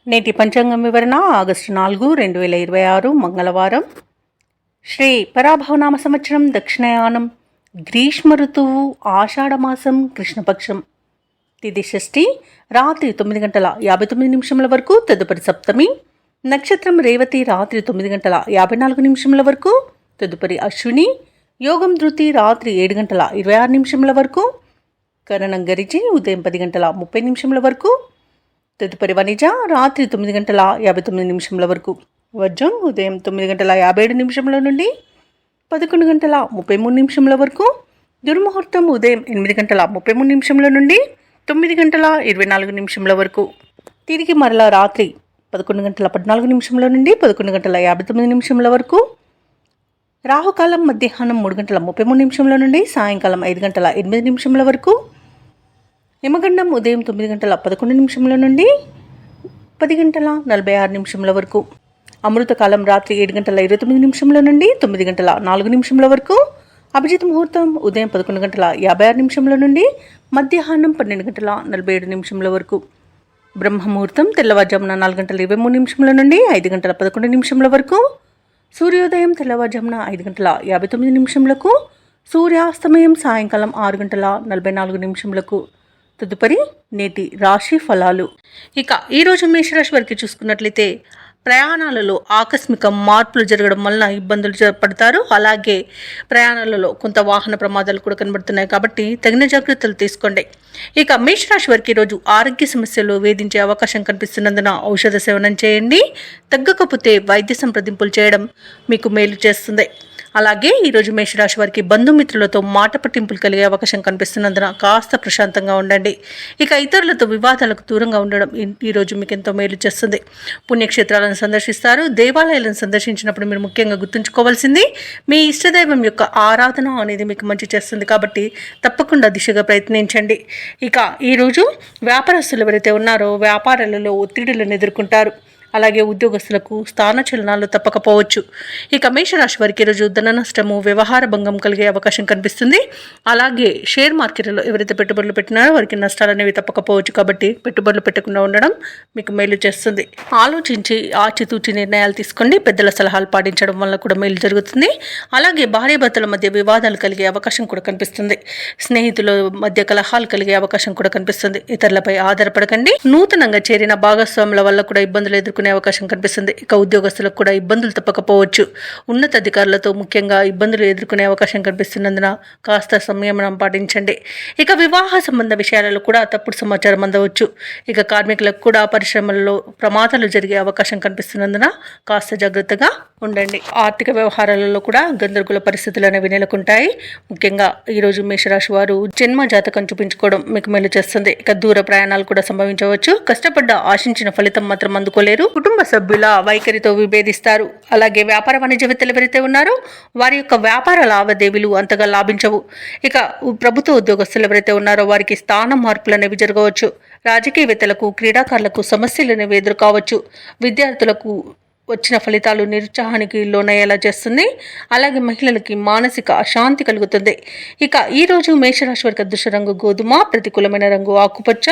నేటి పంచాంగం వివరణ ఆగస్టు 4, 2026 మంగళవారం. శ్రీ పరాభవనామ సంవత్సరం దక్షిణాయనం, గ్రీష్మ ఋతువు, ఆషాఢమాసం, కృష్ణపక్షం. తిథి షష్ఠి, రాత్రి 9:59 వరకు. తదుపరి సప్తమి. నక్షత్రం రేవతి, రాత్రి 9:54 వరకు. తదుపరి అశ్విని. యోగం ధృతి, రాత్రి 7:26 వరకు. కరణం గరిజి, ఉదయం 10:30 వరకు. తదుపరి వనిజ, రాత్రి 9:59 వరకు. వర్జం ఉదయం 9:57 నుండి 11:33 వరకు. దుర్ముహూర్తం ఉదయం 8:33 నుండి 9:24 వరకు. తిరిగి మరలా రాత్రి 11:14 నుండి 11:59 వరకు. రాహుకాలం మధ్యాహ్నం 3:33 నుండి సాయంకాలం 5:08 వరకు. యమగండం ఉదయం 9:11 నుండి 10:46 వరకు. అమృతకాలం రాత్రి 7:29 నుండి 9:04 వరకు. అభిజిత్ ముహూర్తం ఉదయం 11:56 నుండి మధ్యాహ్నం 12:47 వరకు. బ్రహ్మముహూర్తం తెల్లవారుజామున 4:23 నుండి 5:11 వరకు. సూర్యోదయం తెల్లవారుజామున 5:59 సూర్యాస్తమయం సాయంకాలం 6:44. తదుపరి నేటి రాశి ఫలాలు. ఇక ఈరోజు మేషరాశి వారికి చూసుకున్నట్లయితే ప్రయాణాలలో ఆకస్మిక మార్పులు జరగడం వలన ఇబ్బందులు పడతారు. అలాగే ప్రయాణాలలో కొంత వాహన ప్రమాదాలు కూడా కనబడుతున్నాయి కాబట్టి తగిన జాగ్రత్తలు తీసుకోండి. ఇక మేషరాశి వారికి ఈరోజు ఆరోగ్య సమస్యలు వేధించే అవకాశం కనిపిస్తున్నందున ఔషధ సేవనం చేయండి. తగ్గకపోతే వైద్య సంప్రదింపులు చేయడం మీకు మేలు చేస్తుంది. అలాగే ఈరోజు మేషరాశి వారికి బంధుమిత్రులతో మాట పట్టింపులు కలిగే అవకాశం కనిపిస్తున్నందున కాస్త ప్రశాంతంగా ఉండండి. ఇక ఇతరులతో వివాదాలకు దూరంగా ఉండడం ఈరోజు మీకు ఎంతో మేలు చేస్తుంది. పుణ్యక్షేత్రాలను సందర్శిస్తారు. దేవాలయాలను సందర్శించినప్పుడు మీరు ముఖ్యంగా గుర్తుంచుకోవాల్సింది మీ ఇష్టదైవం యొక్క ఆరాధన అనేది మీకు మంచి చేస్తుంది కాబట్టి తప్పకుండా దిశగా ప్రయత్నించండి. ఇక ఈరోజు వ్యాపారస్తులు ఎవరైతే ఉన్నారో వ్యాపారాలలో ఒత్తిడులను ఎదుర్కొంటారు. అలాగే ఉద్యోగస్తులకు స్థానచలనాలు తప్పకపోవచ్చు. ఇక మేషరాశి వారికి ఈరోజు ధన నష్టము, వ్యవహార భంగం కలిగే అవకాశం కనిపిస్తుంది. అలాగే షేర్ మార్కెట్లో ఎవరైతే పెట్టుబడులు పెట్టినారో వారికి నష్టాలు అనేవి తప్పకపోవచ్చు కాబట్టి పెట్టుబడులు పెట్టకుండా ఉండడం మీకు మేలు చేస్తుంది. ఆలోచించి ఆచితూచి నిర్ణయాలు తీసుకోండి. పెద్దల సలహాలు పాటించడం వల్ల కూడా మేలు జరుగుతుంది. అలాగే భార్యాభర్తల మధ్య వివాదాలు కలిగే అవకాశం కూడా కనిపిస్తుంది. స్నేహితుల మధ్య కలహాలు కలిగే అవకాశం కూడా కనిపిస్తుంది. ఇతరులపై ఆధారపడకండి. నూతనంగా చేరిన భాగస్వాముల వల్ల కూడా ఇబ్బందులు ఎదుర్కొనే అవకాశం కనిపిస్తుంది. ఇక ఉద్యోగస్తులకు కూడా ఇబ్బందులు తప్పకపోవచ్చు. ఉన్నతాధికారులతో ముఖ్యంగా ఇబ్బందులు ఎదుర్కొనే అవకాశం కనిపిస్తున్నందున కాస్త సంయమనం పాటించండి. ఇక వివాహ సంబంధ విషయాలలో కూడా తప్పుడు సమాచారం అందవచ్చు. ఇక కార్మికులకు కూడా పరిశ్రమలలో ప్రమాదాలు జరిగే అవకాశం కనిపిస్తున్నందున కాస్త జాగ్రత్తగా ఉండండి. ఆర్థిక వ్యవహారాలలో కూడా గందరగోళ పరిస్థితులు అనేవి నెలకొంటాయి. ముఖ్యంగా ఈరోజు మేషరాశి వారు జన్మ జాతకం చూపించుకోవడం మీకు మేలు చేస్తుంది. ఇక దూర ప్రయాణాలు కూడా సంభవించవచ్చు. కష్టపడ్డ ఆశించిన ఫలితం మాత్రం అందుకోలేరు. కుటుంబ సభ్యుల వైఖరితో విభేదిస్తారు. అలాగే వ్యాపార వాణిజ్యవేత్తలు ఎవరైతే ఉన్నారో వారి యొక్క వ్యాపార లావాదేవీలు అంతగా లాభించవు. ఇక ప్రభుత్వ ఉద్యోగస్తులు ఎవరైతే ఉన్నారో వారికి స్థాన మార్పులు అనేవి జరగవచ్చు. రాజకీయవేత్తలకు, క్రీడాకారులకు సమస్యలు అనేవి ఎదుర్కోవచ్చు. విద్యార్థులకు వచ్చిన ఫలితాలు నిరుత్సాహానికి లోనయ్యేలా చేస్తుంది. అలాగే మహిళలకి మానసిక అశాంతి కలుగుతుంది. ఇక ఈరోజు మేషరాశి వారికి అదృష్ట రంగు గోధుమ, ప్రతికూలమైన రంగు ఆకుపచ్చ,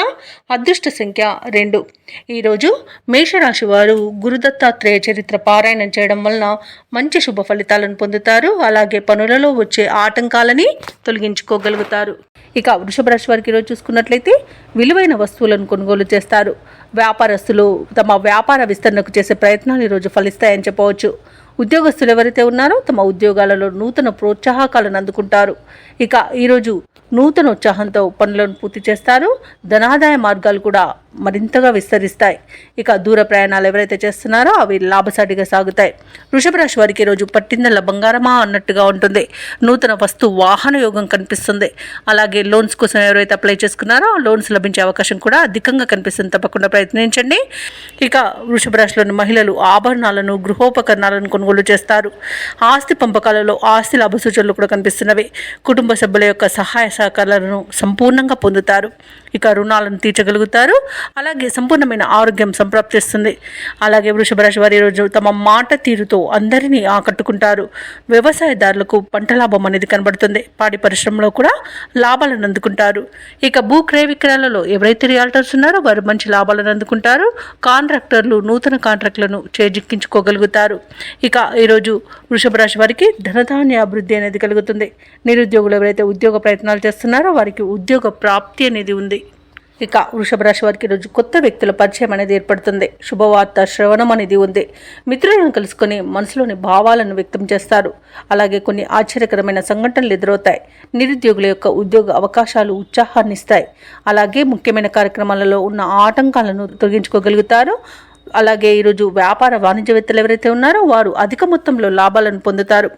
అదృష్ట సంఖ్య 2. ఈరోజు మేషరాశి వారు గురుదత్తాత్రేయ చరిత్ర పారాయణం చేయడం వలన మంచి శుభ ఫలితాలను పొందుతారు. అలాగే పనులలో వచ్చే ఆటంకాలని తొలగించుకోగలుగుతారు. ఇక వృషభ రాశి వారికి ఈరోజు చూసుకున్నట్లయితే విలువైన వస్తువులను కొనుగోలు చేస్తారు. వ్యాపారస్తులు తమ వ్యాపార విస్తరణకు చేసే ప్రయత్నాలు ఈరోజు ఫలిస్తాయని చెప్పవచ్చు. ఉద్యోగస్తులు ఎవరైతే ఉన్నారో తమ ఉద్యోగాలలో నూతన ప్రోత్సాహకాలను అందుకుంటారు. ఇక ఈరోజు నూతన ఉత్సాహంతో పనులను పూర్తి చేస్తారు. ధనాదాయ మార్గాలు కూడా మరింతగా విస్తరిస్తాయి. ఇక దూర ప్రయాణాలు ఎవరైతే చేస్తున్నారో అవి లాభసాటిగా సాగుతాయి. వృషభ రాశి వారికి ఈరోజు పట్టిందల బంగారమా అన్నట్టుగా ఉంటుంది. నూతన వస్తు వాహన యోగం కనిపిస్తుంది. అలాగే లోన్స్ కోసం ఎవరైతే అప్లై చేసుకున్నారో లోన్స్ లభించే అవకాశం కూడా అధికంగా కనిపిస్తుంది. తప్పకుండా ప్రయత్నించండి. ఇక వృషభ రాశిలోని మహిళలు ఆభరణాలను, గృహోపకరణాలను కొనుగోలు చేస్తారు. ఆస్తి పంపకాలలో ఆస్తి లాభ సూచనలు కూడా కనిపిస్తున్నవి. కుటుంబ సభ్యుల యొక్క సహాయ సహకారాలను సంపూర్ణంగా పొందుతారు. ఇక రుణాలను తీర్చగలుగుతారు. అలాగే సంపూర్ణమైన ఆరోగ్యం సంప్రాప్తిస్తుంది. అలాగే వృషభ రాశి వారి ఈరోజు తమ మాట తీరుతో అందరినీ ఆకట్టుకుంటారు. వ్యవసాయదారులకు పంట లాభం అనేది కనబడుతుంది. పాడి పరిశ్రమలో కూడా లాభాలను అందుకుంటారు. ఇక భూ క్రయ విక్రయాలలో ఎవరైతే రియాల్టర్స్ ఉన్నారో వారు మంచి లాభాలను అందుకుంటారు. కాంట్రాక్టర్లు నూతన కాంట్రాక్టులను చేజిక్కించుకోగలుగుతారు. ఇక ఈరోజు వృషభ రాశి వారికి ధనధాన్య అభివృద్ధి అనేది కలుగుతుంది. నిరుద్యోగులు ఎవరైతే ఉద్యోగ ప్రయత్నాలు చేస్తున్నారో వారికి ఉద్యోగ ప్రాప్తి అనేది ఉంది. ఇక వృషభ రాశి వారికి ఈరోజు కొత్త వ్యక్తుల పరిచయం అనేది ఏర్పడుతుంది. శుభవార్త శ్రవణం అనేది ఉంది. మిత్రులను కలుసుకొని మనసులోని భావాలను వ్యక్తం చేస్తారు. అలాగే కొన్ని ఆశ్చర్యకరమైన సంఘటనలు ఎదురవుతాయి. నిరుద్యోగుల యొక్క ఉద్యోగ అవకాశాలు ఉత్సాహాన్ని ఇస్తాయి. అలాగే ముఖ్యమైన కార్యక్రమాలలో ఉన్న ఆటంకాలను తొలగించుకోగలుగుతారు. అలాగే ఈరోజు వ్యాపార వాణిజ్యవేత్తలు ఎవరైతే ఉన్నారో వారు అధిక మొత్తంలో లాభాలను పొందుతారు.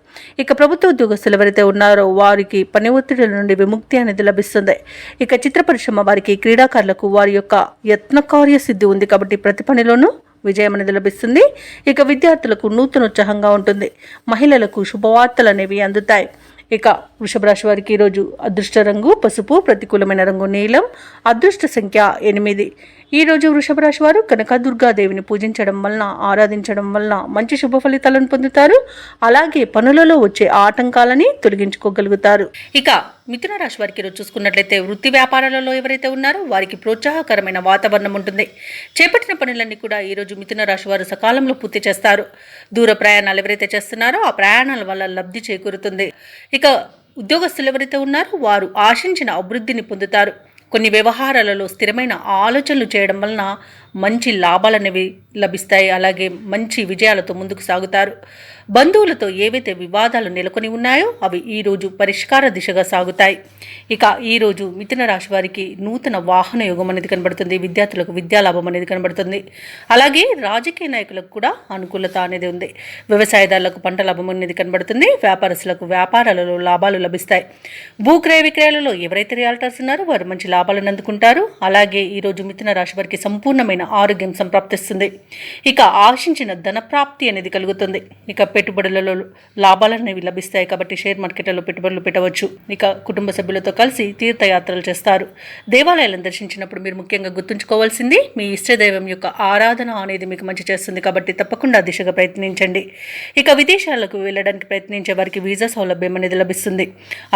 ఇక ప్రభుత్వ ఉద్యోగస్తులు ఎవరైతే ఉన్నారో వారికి పని ఒత్తిడి నుండి విముక్తి అనేది లభిస్తుంది. ఇక చిత్ర పరిశ్రమ వారికి క్రీడాకారులకు వారి యొక్క యత్నకార్య సిద్ధి ఉంది కాబట్టి ప్రతి పనిలోనూ విజయం అనేది లభిస్తుంది. ఇక విద్యార్థులకు నూతనోత్సాహంగా ఉంటుంది. మహిళలకు శుభవార్తలు అనేవి అందుతాయి. ఇక వృషభ రాశి వారికి ఈరోజు అదృష్ట రంగు పసుపు, ప్రతికూలమైన రంగు నీలం, అదృష్ట సంఖ్య 8. ఈరోజు వృషభ రాశి వారు కనకదుర్గాదేవిని పూజించడం వలన, ఆరాధించడం వలన మంచి శుభ ఫలితాలను పొందుతారు. అలాగే పనులలో వచ్చే ఆటంకాలని తొలగించుకోగలుగుతారు. ఇక మిథున రాశి వారికి ఈరోజు చూసుకున్నట్లయితే వృత్తి వ్యాపారాలలో ఎవరైతే ఉన్నారో వారికి ప్రోత్సాహకరమైన వాతావరణం ఉంటుంది. చేపట్టిన పనులన్నీ కూడా ఈరోజు మిథున రాశి వారు సకాలంలో పూర్తి చేస్తారు. దూర ప్రయాణాలు ఎవరైతే చేస్తున్నారో ఆ ప్రయాణాల వల్ల లబ్ధి చేకూరుతుంది. ఇక ఉద్యోగస్తులు ఎవరైతే ఉన్నారో వారు ఆశించిన అభివృద్ధిని పొందుతారు. కొన్ని వ్యవహారాలలో స్థిరమైన ఆలోచనలు చేయడం వలన మంచి లాభాలనేవి లభిస్తాయి. అలాగే మంచి విజయాలతో ముందుకు సాగుతారు. బంధువులతో ఏవైతే వివాదాలు నెలకొని ఉన్నాయో అవి ఈరోజు పరిష్కార దిశగా సాగుతాయి. ఇక ఈరోజు మిథున రాశి వారికి నూతన వాహన యోగం అనేది కనబడుతుంది. విద్యార్థులకు విద్యాలాభం అనేది కనబడుతుంది. అలాగే రాజకీయ నాయకులకు కూడా అనుకూలత అనేది ఉంది. వ్యవసాయదారులకు పంట లాభం అనేది కనబడుతుంది. వ్యాపారస్తులకు వ్యాపారాలలో లాభాలు లభిస్తాయి. భూక్రయ విక్రయాలలో ఎవరైతే రియాల్టర్స్ ఉన్నారో వారు మంచి లాభాలను అందుకుంటారు. అలాగే ఈరోజు మిథున రాశి వారికి సంపూర్ణమైన ఆరోగ్యం సంప్రాప్తిస్తుంది. ఇక ఆశించిన ధన ప్రాప్తి అనేది కలుగుతుంది. ఇక పెట్టుబడులలో లాభాలు అనేవి లభిస్తాయి కాబట్టి షేర్ మార్కెట్లలో పెట్టుబడులు పెట్టవచ్చు. ఇక కుటుంబ సభ్యులతో కలిసి తీర్థయాత్రలు చేస్తారు. దేవాలయాలను దర్శించినప్పుడు మీరు ముఖ్యంగా గుర్తుంచుకోవాల్సింది మీ ఇష్టదైవం యొక్క ఆరాధన అనేది మీకు మంచి చేస్తుంది కాబట్టి తప్పకుండా దిశగా ప్రయత్నించండి. ఇక విదేశాలకు వెళ్ళడానికి ప్రయత్నించే వారికి వీసా సౌలభ్యం అనేది లభిస్తుంది.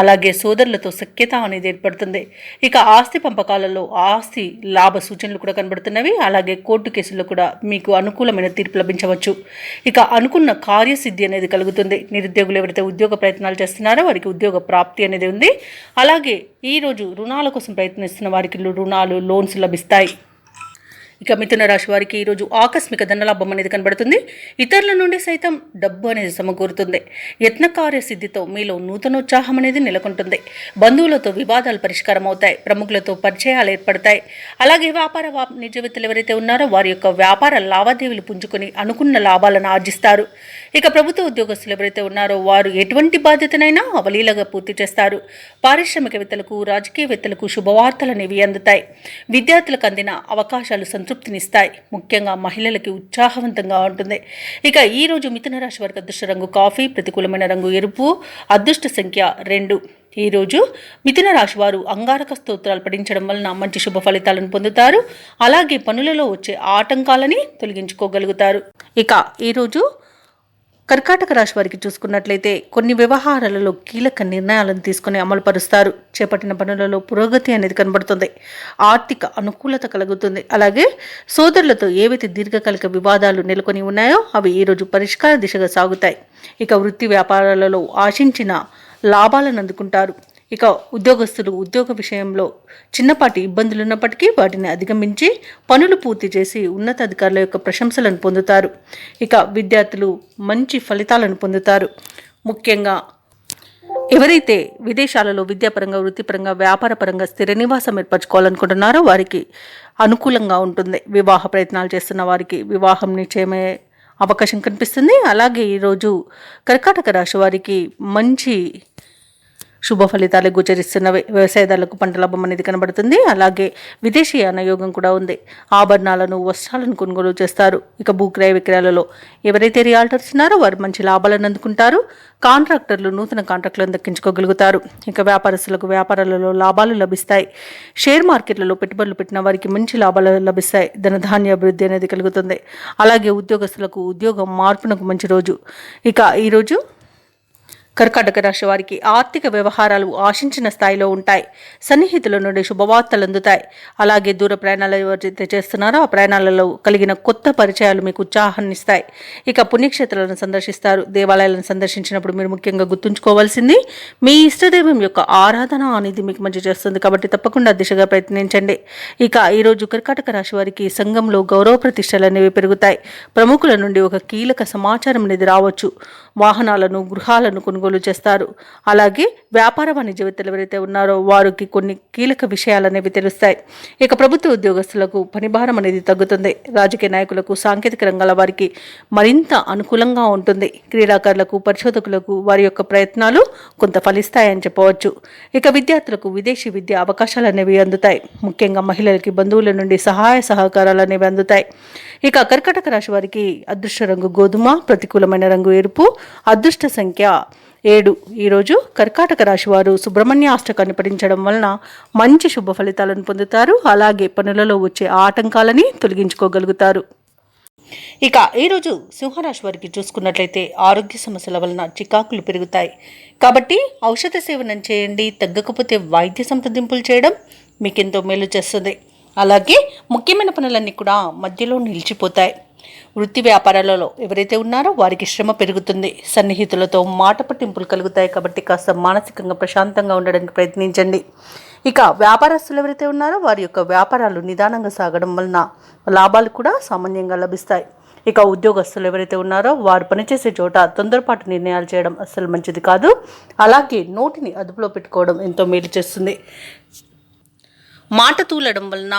అలాగే సోదరులతో సఖ్యత అనేది ఏర్పడుతుంది. ఇక ఆస్తి పంపకాలలో ఆస్తి లాభ సూచనలు కూడా కనబడుతున్నవి. అలాగే కోర్టు కేసుల్లో కూడా మీకు అనుకూలమైన తీర్పు లభించవచ్చు. ఇక అనుకున్న కార్యసిద్ధి అనేది కలుగుతుంది. నిరుద్యోగులు ఎవరైతే ఉద్యోగ ప్రయత్నాలు చేస్తున్నారో వారికి ఉద్యోగ ప్రాప్తి అనేది ఉంది. అలాగే ఈరోజు రుణాల కోసం ప్రయత్నిస్తున్న వారికి లోన్స్ లభిస్తాయి. ఇక మిథున రాశి వారికి ఈరోజు ఆకస్మిక ధనలాభం అనేది కనబడుతుంది. ఇతరుల నుండి సైతం డబ్బు అనేది సమకూరుతుంది. యత్నకార్య సిద్ధితో మీలో నూతనోత్సాహం అనేది నెలకొంటుంది. బంధువులతో వివాదాలు పరిష్కారం అవుతాయి. ప్రముఖులతో పరిచయాలు ఏర్పడతాయి. అలాగే వ్యాపార వాణిజ్యవేత్తలు ఎవరైతే ఉన్నారో వారి యొక్క వ్యాపార లావాదేవీలు పుంజుకొని అనుకున్న లాభాలను ఆర్జిస్తారు. ఇక ప్రభుత్వ ఉద్యోగస్తులు ఎవరైతే ఉన్నారో వారు ఎటువంటి బాధ్యతనైనా అవలీలగా పూర్తి చేస్తారు. పారిశ్రామికవేత్తలకు రాజకీయవేత్తలకు శుభవార్తలు అనేవి అందుతాయి. విద్యార్థులకు అందిన అవకాశాలు సంతృప్తినిస్తాయి. ముఖ్యంగా మహిళలకి ఉత్సాహవంతంగా ఉంటుంది. ఇక ఈరోజు మిథున రాశి వారికి అదృష్ట రంగు కాఫీ, ప్రతికూలమైన రంగు ఎరుపు, అదృష్ట సంఖ్య 2. ఈరోజు మిథున రాశి వారు అంగారక స్తోత్రాలు పఠించడం వలన మంచి శుభ ఫలితాలను పొందుతారు. అలాగే పనులలో వచ్చే ఆటంకాలని తొలగించుకోగలుగుతారు. ఇక ఈరోజు కర్కాటక రాశి వారికి చూసుకున్నట్లయితే కొన్ని వ్యవహారాలలో కీలక నిర్ణయాలను తీసుకుని అమలుపరుస్తారు. చేపట్టిన పనులలో పురోగతి అనేది కనబడుతుంది. ఆర్థిక అనుకూలత కలుగుతుంది. అలాగే సోదరులతో ఏవైతే దీర్ఘకాలిక వివాదాలు నెలకొని ఉన్నాయో అవి ఈరోజు పరిష్కార దిశగా సాగుతాయి. ఇక వృత్తి వ్యాపారాలలో ఆశించిన లాభాలను అందుకుంటారు. ఇక ఉద్యోగస్తులు ఉద్యోగ విషయంలో చిన్నపాటి ఇబ్బందులు ఉన్నప్పటికీ వాటిని అధిగమించి పనులు పూర్తి చేసి ఉన్నతాధికారుల యొక్క ప్రశంసలను పొందుతారు. ఇక విద్యార్థులు మంచి ఫలితాలను పొందుతారు. ముఖ్యంగా ఎవరైతే విదేశాలలో విద్యాపరంగా, వృత్తిపరంగా, వ్యాపారపరంగా స్థిర నివాసం ఏర్పరచుకోవాలనుకుంటున్నారో వారికి అనుకూలంగా ఉంటుంది. వివాహ ప్రయత్నాలు చేస్తున్న వారికి వివాహం నిశ్చయమయ్యే అవకాశం కనిపిస్తుంది. అలాగే ఈరోజు కర్కాటక రాశి వారికి మంచి శుభ ఫలితాలు గోచరిస్తున్నవి. వ్యవసాయదారులకు పంట లాభం అనేది కనబడుతుంది. అలాగే విదేశీయాన యోగం కూడా ఉంది. ఆభరణాలను, వస్త్రాలను కొనుగోలు చేస్తారు. ఇక భూక్రయ విక్రయాలలో ఎవరైతే రియాల్టర్స్ ఉన్నారో వారు మంచి లాభాలను అందుకుంటారు. కాంట్రాక్టర్లు నూతన కాంట్రాక్టులను దక్కించుకోగలుగుతారు. ఇక వ్యాపారస్తులకు వ్యాపారాలలో లాభాలు లభిస్తాయి. షేర్ మార్కెట్లలో పెట్టుబడులు పెట్టిన వారికి మంచి లాభాలు లభిస్తాయి. ధనధాన్య అభివృద్ధి అనేది కలుగుతుంది. అలాగే ఉద్యోగస్తులకు ఉద్యోగం మార్పునకు మంచి రోజు. ఇక ఈరోజు కర్కాటక రాశి వారికి ఆర్థిక వ్యవహారాలు ఆశించిన స్థాయిలో ఉంటాయి. సన్నిహితుల నుండి శుభవార్తలు అందుతాయి. అలాగే దూర ప్రయాణాలు ఎవరైతే చేస్తున్నారో ఆ ప్రయాణాలలో కలిగిన కొత్త పరిచయాలు మీకు ఉత్సాహాన్ని ఇస్తాయి. ఇక పుణ్యక్షేత్రాలను సందర్శిస్తారు. దేవాలయాలను సందర్శించినప్పుడు మీరు ముఖ్యంగా గుర్తుంచుకోవాల్సింది మీ ఇష్టదైవం యొక్క ఆరాధన అనేది మీకు మంచి చేస్తుంది. కాబట్టి తప్పకుండా దిశగా ప్రయత్నించండి. ఇక ఈరోజు కర్కాటక రాశి వారికి సంఘంలో గౌరవ ప్రతిష్టలు అనేవి పెరుగుతాయి. ప్రముఖుల నుండి ఒక కీలక సమాచారం అనేది రావచ్చు. వాహనాలను, గృహాలను కొనుగోలు చేస్తారు. అలాగే వ్యాపార వాణిజ్యవేత్తలు ఎవరైతే ఉన్నారో వారికి కొన్ని కీలక విషయాలు అనేవి తెలుస్తాయి. ఇక ప్రభుత్వ ఉద్యోగస్తులకు పనిభారం అనేది తగ్గుతుంది. రాజకీయ నాయకులకు, సాంకేతిక రంగాల వారికి మరింత అనుకూలంగా ఉంటుంది. క్రీడాకారులకు, పరిశోధకులకు వారి యొక్క ప్రయత్నాలు కొంత ఫలిస్తాయని చెప్పవచ్చు. ఇక విద్యార్థులకు విదేశీ విద్య అవకాశాలు అనేవి అందుతాయి. ముఖ్యంగా మహిళలకి బంధువుల నుండి సహాయ సహకారాలు అనేవి అందుతాయి. ఇక కర్కాటక రాశి వారికి అదృష్ట రంగు గోధుమ, ప్రతికూలమైన రంగు ఎరుపు, అదృష్ట సంఖ్య 7. ఈరోజు కర్కాటక రాశి వారు సుబ్రహ్మణ్య అష్టకాన్ని పఠించడం వలన మంచి శుభ ఫలితాలను పొందుతారు. అలాగే పనులలో వచ్చే ఆటంకాలని తొలగించుకోగలుగుతారు. ఇక ఈరోజు సింహరాశి వారికి చూసుకున్నట్లయితే ఆరోగ్య సమస్యల వలన చికాకులు పెరుగుతాయి. కాబట్టి ఔషధ సేవనం చేయండి. తగ్గకపోతే వైద్య సంప్రదింపులు చేయడం మీకెంతో మేలు చేస్తుంది. అలాగే ముఖ్యమైన పనులన్నీ కూడా మధ్యలో నిలిచిపోతాయి. వృత్తి వ్యాపారాలలో ఎవరైతే ఉన్నారో వారికి శ్రమ పెరుగుతుంది. సన్నిహితులతో మాట పట్టింపులు కలుగుతాయి. కాబట్టి కాస్త మానసికంగా ప్రశాంతంగా ఉండడానికి ప్రయత్నించండి. ఇక వ్యాపారస్తులు ఎవరైతే ఉన్నారో వారి యొక్క వ్యాపారాలు నిదానంగా సాగడం వలన లాభాలు కూడా సామాన్యంగా లభిస్తాయి. ఇక ఉద్యోగస్తులు ఎవరైతే ఉన్నారో వారు పనిచేసే చోట తొందరపాటు నిర్ణయాలు చేయడం అస్సలు మంచిది కాదు. అలాగే నోటిని అదుపులో పెట్టుకోవడం ఎంతో మేలు చేస్తుంది. మాట తూలడం వలన,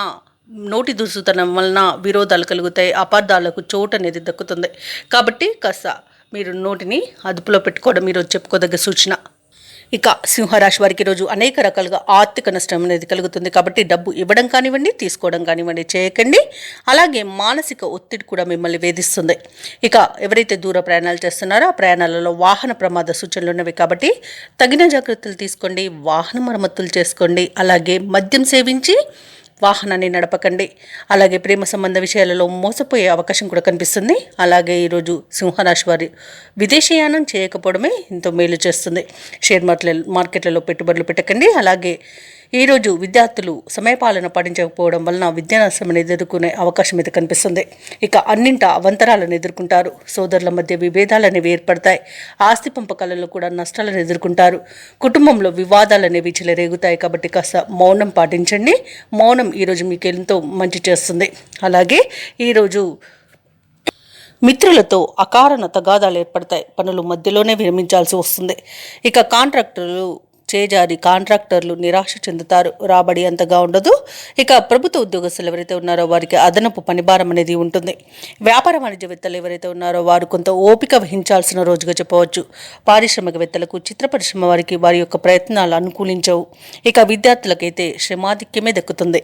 నోటి దురుసుతనం వలన విరోధాలు కలుగుతాయి. అపార్థాలకు చోటు అనేది దక్కుతుంది. కాబట్టి కాస్త మీరు నోటిని అదుపులో పెట్టుకోవడం ఈరోజు చెప్పుకోదగ్గ సూచన. ఇక సింహరాశి వారికి రోజు అనేక రకాలుగా ఆర్థిక నష్టం అనేది కలుగుతుంది. కాబట్టి డబ్బు ఇవ్వడం కానివ్వండి, తీసుకోవడం కానివ్వండి చేయకండి. అలాగే మానసిక ఒత్తిడి కూడా మిమ్మల్ని వేధిస్తుంది. ఇక ఎవరైతే దూర ప్రయాణాలు చేస్తున్నారో ఆ ప్రయాణాలలో వాహన ప్రమాద సూచనలు ఉన్నవి. కాబట్టి తగిన జాగ్రత్తలు తీసుకోండి. వాహన మరమ్మతులు చేసుకోండి. అలాగే మద్యం సేవించి వాహనాన్ని నడపకండి. అలాగే ప్రేమ సంబంధ విషయాలలో మోసపోయే అవకాశం కూడా కనిపిస్తుంది. అలాగే ఈరోజు సింహరాశి వారి విదేశీయానం చేయకపోవడమే ఎంతో మేలు చేస్తుంది. షేర్ మార్కెట్లలో పెట్టుబడులు పెట్టకండి. అలాగే ఈరోజు విద్యార్థులు సమయపాలన పాటించకపోవడం వలన విద్యా నష్టం అనేది ఎదుర్కొనే అవకాశం అయితే కనిపిస్తుంది. ఇక అన్నింట అవంతరాలను ఎదుర్కొంటారు. సోదరుల మధ్య విభేదాలు అనేవి ఏర్పడతాయి. ఆస్తి పంపకాలలో కూడా నష్టాలను ఎదుర్కొంటారు. కుటుంబంలో వివాదాలు అనేవి చెలరేగుతాయి. కాబట్టి కాస్త మౌనం పాటించండి. మౌనం ఈరోజు మీకు ఎంతో మంచి చేస్తుంది. అలాగే ఈరోజు మిత్రులతో అకారణ తగాదాలు ఏర్పడతాయి. పనులు మధ్యలోనే విరమించాల్సి వస్తుంది. ఇక కాంట్రాక్టర్లు నిరాశ చెందుతారు. రాబడి అంతగా ఉండదు. ఇక ప్రభుత్వ ఉద్యోగస్తులు ఎవరైతే ఉన్నారో వారికి అదనపు పనిభారం అనేది ఉంటుంది. వ్యాపార వాణిజ్యవేత్తలు ఎవరైతే ఉన్నారో వారు కొంత ఓపిక వహించాల్సిన రోజుగా చెప్పవచ్చు. పారిశ్రామికవేత్తలకు, చిత్ర పరిశ్రమ వారికి వారి యొక్క ప్రయత్నాలు అనుకూలించవు. ఇక విద్యార్థులకైతే శ్రమాధిక్యమే దక్కుతుంది.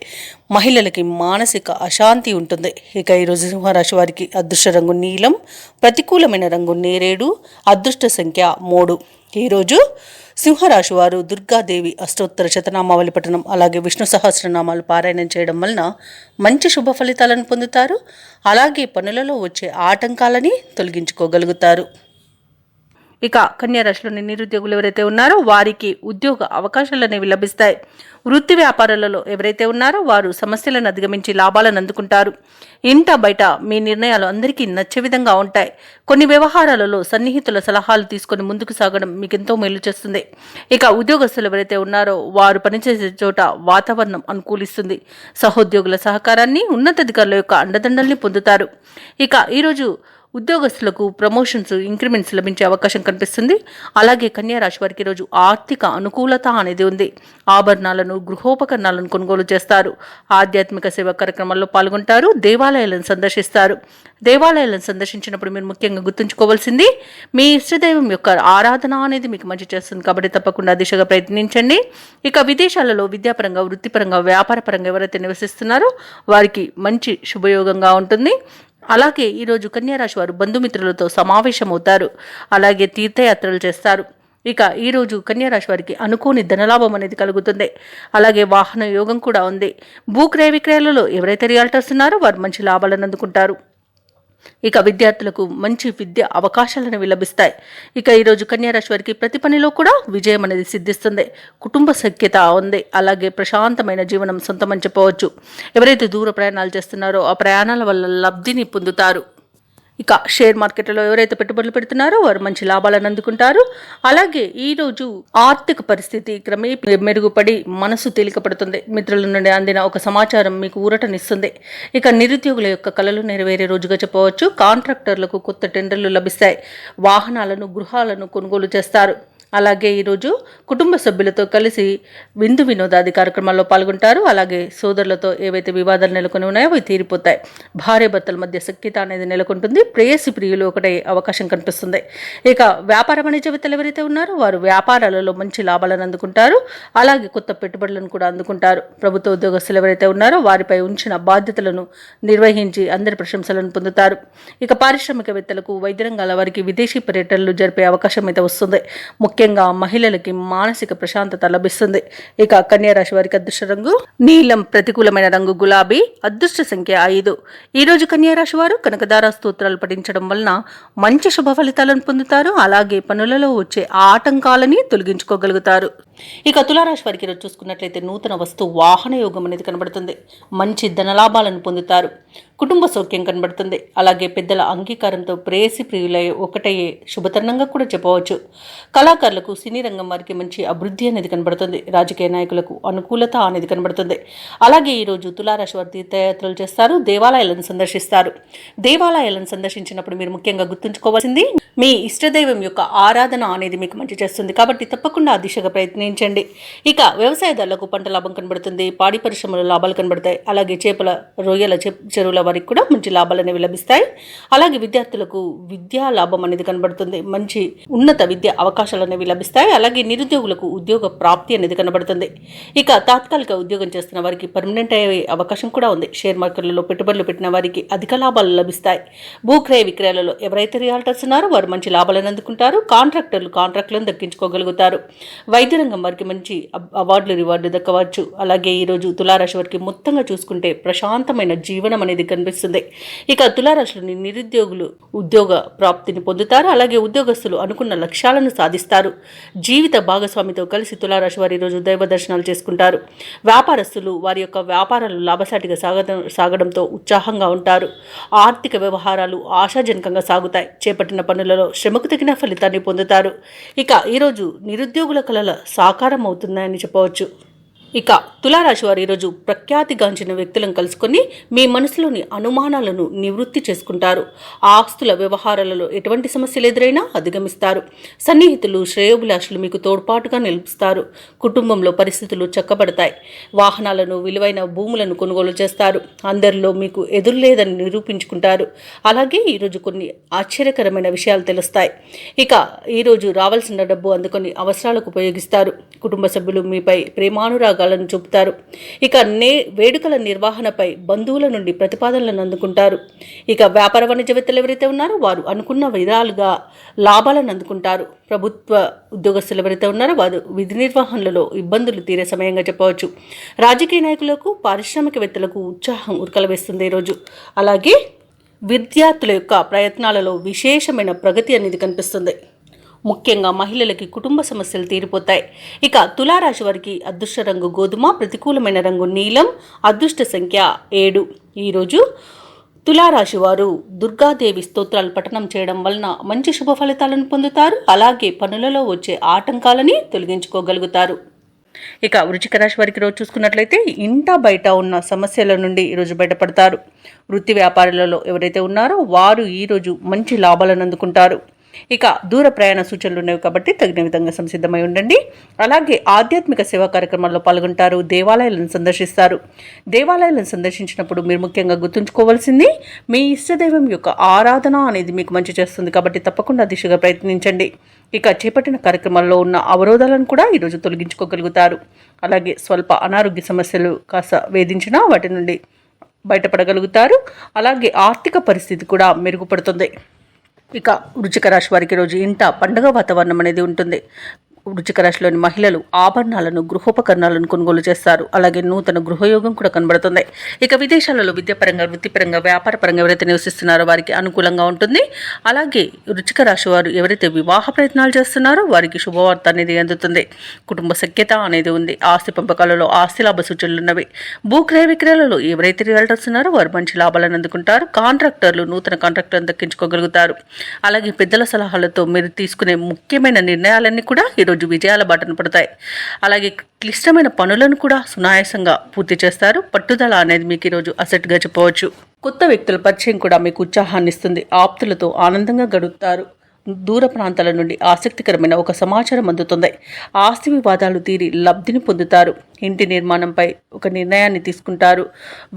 మహిళలకి మానసిక అశాంతి ఉంటుంది. ఇక ఈరోజు సింహరాశి వారికి అదృష్ట రంగు నీలం, ప్రతికూలమైన రంగు నేరేడు, అదృష్ట సంఖ్య 3. ఈరోజు సింహరాశి వారు దుర్గాదేవి అష్టోత్తర శతనామావళి పఠనం, అలాగే విష్ణు సహస్రనామాలు పారాయణం చేయడం వలన మంచి శుభ ఫలితాలను పొందుతారు. అలాగే పనులలో వచ్చే ఆటంకాలని తొలగించుకోగలుగుతారు. ఇక కన్యా రాశిలోని నిరుద్యోగులు ఎవరైతే ఉన్నారో వారికి ఉద్యోగ అవకాశాలు అనేవి లభిస్తాయి. వృత్తి వ్యాపారాలలో ఎవరైతే ఉన్నారో వారు సమస్యలను అధిగమించి లాభాలను అందుకుంటారు. ఇంట బయట మీ నిర్ణయాలు అందరికీ నచ్చే విధంగా ఉంటాయి. కొన్ని వ్యవహారాలలో సన్నిహితుల సలహాలు తీసుకొని ముందుకు సాగడం మీకు ఎంతో మేలు చేస్తుంది. ఇక ఉద్యోగస్తులు ఎవరైతే ఉన్నారో వారు పనిచేసే చోట వాతావరణం అనుకూలిస్తుంది. సహోద్యోగుల సహకారాన్ని, ఉన్నతాధికారుల యొక్క అండదండల్ని పొందుతారు. ఇక ఈరోజు ఉద్యోగస్తులకు ప్రమోషన్స్, ఇంక్రిమెంట్స్ లభించే అవకాశం కనిపిస్తుంది. అలాగే కన్యా రాశి వారికి ఈరోజు ఆర్థిక అనుకూలత అనేది ఉంది. ఆభరణాలను, గృహోపకరణాలను కొనుగోలు చేస్తారు. ఆధ్యాత్మిక సేవా కార్యక్రమాల్లో పాల్గొంటారు. దేవాలయాలను సందర్శిస్తారు. దేవాలయాలను సందర్శించినప్పుడు మీరు ముఖ్యంగా గుర్తుంచుకోవాల్సింది మీ ఇష్టదైవం యొక్క ఆరాధన అనేది మీకు మంచి చేస్తుంది. కాబట్టి తప్పకుండా దిశగా ప్రయత్నించండి. ఇక విదేశాలలో విద్యాపరంగా, వృత్తిపరంగా, వ్యాపారపరంగా ఎవరైతే నివసిస్తున్నారో వారికి మంచి శుభయోగంగా ఉంటుంది. అలాగే ఈరోజు కన్యారాశి వారు బంధుమిత్రులతో సమావేశమవుతారు. అలాగే తీర్థయాత్రలు చేస్తారు. ఇక ఈరోజు కన్యారాశి వారికి అనుకోని ధనలాభం అనేది కలుగుతుంది. అలాగే వాహన యోగం కూడా ఉంది. భూక్రయ విక్రయాలలో ఎవరైతే రియాల్టర్స్ ఉన్నారో వారు మంచి లాభాలను అందుకుంటారు. ఇక విద్యార్థులకు మంచి విద్య అవకాశాలను లభిస్తాయి. ఇక ఈరోజు కన్యారాశి వారికి ప్రతి పనిలో కూడా విజయం అనేది సిద్ధిస్తుంది. కుటుంబ సఖ్యత ఉంది. అలాగే ప్రశాంతమైన జీవనం సొంతమని చెప్పవచ్చు. ఎవరైతే దూర ప్రయాణాలు చేస్తున్నారో ఆ ప్రయాణాల వల్ల లబ్ధిని పొందుతారు. ఇక షేర్ మార్కెట్లో ఎవరైతే పెట్టుబడులు పెడుతున్నారో వారు మంచి లాభాలను అందుకుంటారు. అలాగే ఈరోజు ఆర్థిక పరిస్థితి క్రమేపీ మెరుగుపడి మనసు తేలికపడుతుంది. మిత్రుల నుండి అందిన ఒక సమాచారం మీకు ఊరటనిస్తుంది. ఇక నిరుద్యోగుల యొక్క కలలు నెరవేరే రోజుగా చెప్పవచ్చు. కాంట్రాక్టర్లకు కొత్త టెండర్లు లభిస్తాయి. వాహనాలను, గృహాలను కొనుగోలు చేస్తారు. అలాగే ఈరోజు కుటుంబ సభ్యులతో కలిసి విందు వినోదాది కార్యక్రమాల్లో పాల్గొంటారు. అలాగే సోదరులతో ఏవైతే వివాదాలు నెలకొని ఉన్నాయో అవి తీరిపోతాయి. భార్యాభర్తల మధ్య సఖ్యత అనేది నెలకొంటుంది. ప్రేయసి ప్రియులు ఒకటే అవకాశం కనిపిస్తుంది. ఇక వ్యాపార వాణిజ్యవేత్తలు ఎవరైతే ఉన్నారో వారు వ్యాపారాలలో మంచి లాభాలను అందుకుంటారు. అలాగే కొత్త పెట్టుబడులను కూడా అందుకుంటారు. ప్రభుత్వ ఉద్యోగస్తులు ఎవరైతే ఉన్నారో వారిపై ఉంచిన బాధ్యతలను నిర్వహించి అందరి ప్రశంసలను పొందుతారు. ఇక పారిశ్రామికవేత్తలకు, వైద్య రంగాల వారికి విదేశీ పర్యటనలు జరిపే అవకాశం అయితే వస్తుంది. ముఖ్యంగా మహిళలకి మానసిక ప్రశాంతత లభిస్తుంది. ఇక కన్యారాశి వారికి అదృష్ట రంగు నీలం, ప్రతికూలమైన రంగు గులాబీ, అదృష్ట సంఖ్య 5. ఈరోజు కన్యారాశి వారు కనకదార స్తోత్రాలు పఠించడం వలన మంచి శుభ ఫలితాలను పొందుతారు. అలాగే పనులలో వచ్చే ఆటంకాలని తొలగించుకోగలుగుతారు. ఇక తులారాశి వారికి ఈరోజు చూసుకున్నట్లయితే నూతన వస్తు వాహన యోగం అనేది కనబడుతుంది. మంచి ధనలాభాలను పొందుతారు. కుటుంబ సౌఖ్యం కనబడుతుంది. అలాగే పెద్దల అంగీకారంతో ప్రేయసి ప్రియులై ఒకటయ్యే శుభతరుణంగా కూడా చెప్పవచ్చు. కళాకారులకు, సినీ రంగం వారికి మంచి అభివృద్ధి అనేది కనబడుతుంది. రాజకీయ నాయకులకు అనుకూలత అనేది కనబడుతుంది. అలాగే ఈరోజు తులారాశి వారు తీర్థయాత్రలు చేస్తారు. దేవాలయాలను సందర్శిస్తారు. దేవాలయాలను సందర్శించినప్పుడు మీరు ముఖ్యంగా గుర్తుంచుకోవాల్సింది మీ ఇష్టదైవం యొక్క ఆరాధన అనేది మీకు మంచి చేస్తుంది. కాబట్టి తప్పకుండా ఆ దిశగా ప్రయత్నించండి. ఇక వ్యవసాయదారులకు పంట లాభం కనబడుతుంది. పాడి పరిశ్రమలో లాభాలు కనబడతాయి. అలాగే చేపల, రొయ్యల చెరువుల వారికి కూడా మంచి లాభాలు అనేవి లభిస్తాయి. అలాగే విద్యార్థులకు విద్యా లాభం అనేది కనబడుతుంది. మంచి ఉన్నత విద్య అవకాశాలు అనేవి లభిస్తాయి. అలాగే నిరుద్యోగులకు ఉద్యోగ ప్రాప్తి అనేది కనబడుతుంది. ఇక తాత్కాలిక ఉద్యోగం చేస్తున్న వారికి పర్మనెంట్ అయ్యే అవకాశం కూడా ఉంది. షేర్ మార్కెట్లలో పెట్టుబడులు పెట్టిన వారికి అధిక లాభాలు లభిస్తాయి. భూక్రయ విక్రయాలలో ఎవరైతే రియాల్టర్స్ ఉన్నారో వారు మంచి లాభాలను అందుకుంటారు. కాంట్రాక్టర్లు కాంట్రాక్టులను దక్కించుకోగలుగుతారు. వైద్య రంగం వారికి మంచి అవార్డులు, రివార్డులు దక్కవచ్చు. అలాగే ఈరోజు తులారాశి వారికి మొత్తంగా చూసుకుంటే ప్రశాంతమైన జీవనం అనేది కనిపిస్తుంది. ఇక తులారాశిలోని నిరుద్యోగులు ఉద్యోగ ప్రాప్తిని పొందుతారు. అలాగే ఉద్యోగస్తులు అనుకున్న లక్ష్యాలను సాధిస్తారు. జీవిత భాగస్వామితో కలిసి తులారాశి వారు ఈరోజు దైవ దర్శనాలు చేసుకుంటారు. వ్యాపారస్తులు వారి యొక్క వ్యాపారాలు లాభసాటిగా సాగడంతో ఉత్సాహంగా ఉంటారు. ఆర్థిక వ్యవహారాలు ఆశాజనకంగా సాగుతాయి. చేపట్టిన పనులలో శ్రమకు తగిన ఫలితాన్ని పొందుతారు. ఇక ఈరోజు నిరుద్యోగుల కలల సాకారం అవుతున్నాయని చెప్పవచ్చు. ఇక తులారాశి వారు ఈరోజు ప్రఖ్యాతిగాంచిన వ్యక్తులను కలుసుకొని మీ మనసులోని అనుమానాలను నివృత్తి చేసుకుంటారు. ఆస్తుల వ్యవహారాలలో ఎటువంటి సమస్యలు ఎదురైనా అధిగమిస్తారు. సన్నిహితులు, శ్రేయోభిలాషులు మీకు తోడ్పాటుగా నిలుపుస్తారు. కుటుంబంలో పరిస్థితులు చక్కబడతాయి. వాహనాలను, విలువైన భూములను కొనుగోలు చేస్తారు. అందరిలో మీకు ఎదురులేదని నిరూపించుకుంటారు. అలాగే ఈరోజు కొన్ని ఆశ్చర్యకరమైన విషయాలు తెలుస్తాయి. ఇక ఈరోజు రావాల్సిన డబ్బు అందుకొని అవసరాలకు ఉపయోగిస్తారు. కుటుంబ సభ్యులు మీపై ప్రేమానురాగాలను చూపుతారు. ఇక వేడుకల నిర్వహణపై బంధువుల నుండి ప్రతిపాదనలను అందుకుంటారు. ఇక వ్యాపార వాణిజ్యవేత్తలు ఎవరైతే ఉన్నారో వారు అనుకున్న విధాలుగా లాభాలను అందుకుంటారు. ప్రభుత్వ ఉద్యోగస్తులు ఎవరైతే ఉన్నారో వారు విధి నిర్వహణలో ఇబ్బందులు తీరే సమయంగా చెప్పవచ్చు. రాజకీయ నాయకులకు, పారిశ్రామికవేత్తలకు ఉత్సాహం ఉరకలవేస్తుంది ఈరోజు. అలాగే విద్యార్థుల యొక్క ప్రయత్నాలలో విశేషమైన ప్రగతి అనేది కనిపిస్తుంది. ముఖ్యంగా మహిళలకి కుటుంబ సమస్యలు తీరిపోతాయి. ఇక తులారాశి వారికి అదృష్ట రంగు గోధుమ, ప్రతికూలమైన రంగు నీలం, అదృష్ట సంఖ్య 7. ఈరోజు తులారాశి వారు దుర్గాదేవి స్తోత్రాలు పఠనం చేయడం వలన మంచి శుభ ఫలితాలను పొందుతారు. అలాగే పనులలో వచ్చే ఆటంకాలని తొలగించుకోగలుగుతారు. ఇక వృశ్చిక రాశి వారికి రోజు చూసుకున్నట్లయితే ఇంట బయట ఉన్న సమస్యల నుండి ఈరోజు బయటపడతారు. వృత్తి వ్యాపారాలలో ఎవరైతే ఉన్నారో వారు ఈరోజు మంచి లాభాలను అందుకుంటారు. ఇక దూర ప్రయాణ సూచనలు ఉన్నవి కాబట్టి తగిన విధంగా సంసిద్ధమై ఉండండి. అలాగే ఆధ్యాత్మిక సేవా కార్యక్రమాల్లో పాల్గొంటారు. దేవాలయాలను సందర్శిస్తారు. దేవాలయాలను సందర్శించినప్పుడు మీరు ముఖ్యంగా గుర్తుంచుకోవాల్సింది మీ ఇష్టదైవం యొక్క ఆరాధన అనేది మీకు మంచి చేస్తుంది కాబట్టి తప్పకుండా దిశగా ప్రయత్నించండి. ఇక చేపట్టిన కార్యక్రమాల్లో ఉన్న అవరోధాలను కూడా ఈరోజు తొలగించుకోగలుగుతారు. అలాగే స్వల్ప అనారోగ్య సమస్యలు కాస్త వేధించినా వాటి నుండి బయటపడగలుగుతారు. అలాగే ఆర్థిక పరిస్థితి కూడా మెరుగుపడుతుంది. ఇక వృశ్చిక రాశి వారికి రోజు ఇంట పండుగ వాతావరణం అనేది ఉంటుంది. వృశ్చిక రాశిలోని మహిళలు ఆభరణాలను గృహోపకరణాలను కొనుగోలు చేస్తారు. అలాగే నూతన గృహయోగం కూడా కనబడుతుంది. ఇక విదేశాలలో విద్యాపరంగా వృత్తిపరంగా వ్యాపారపరంగా ఎవరైతే నివసిస్తున్నారో వారికి అనుకూలంగా ఉంటుంది. అలాగే వృశ్చిక రాశి వారు ఎవరైతే వివాహ ప్రయత్నాలు చేస్తున్నారో వారికి శుభవార్త అనేది అందుతుంది. కుటుంబ సఖ్యత అనేది ఉంది. ఆస్తి పంపకాలలో ఆస్తి లాభ సూచనలు ఉన్నవి. భూక్రయ విక్రయాలలో ఎవరైతే రియల్టర్స్ ఉన్నారో వారు మంచి లాభాలను అందుకుంటారు. కాంట్రాక్టర్లు నూతన కాంట్రాక్టర్లను దక్కించుకోగలుగుతారు. అలాగే పెద్దల సలహాలతో మీరు తీసుకునే ముఖ్యమైన నిర్ణయాలన్నీ కూడా ఈరోజు విజయాల బాటన పడతాయి. అలాగే క్లిష్టమైన పనులను కూడా సునాయాసంగా పూర్తి చేస్తారు. పట్టుదల అనేది మీకు ఈరోజు అసెట్గా చెప్పవచ్చు. కొత్త వ్యక్తుల పరిచయం కూడా మీకు ఉత్సాహాన్ని ఇస్తుంది. ఆప్తులతో ఆనందంగా గడుపుతారు. దూర ప్రాంతాల నుండి ఆసక్తికరమైన ఒక సమాచారం అందుతుంది. ఆస్తి వివాదాలు తీరి లబ్ధిని పొందుతారు. ఇంటి నిర్మాణంపై ఒక నిర్ణయాన్ని తీసుకుంటారు.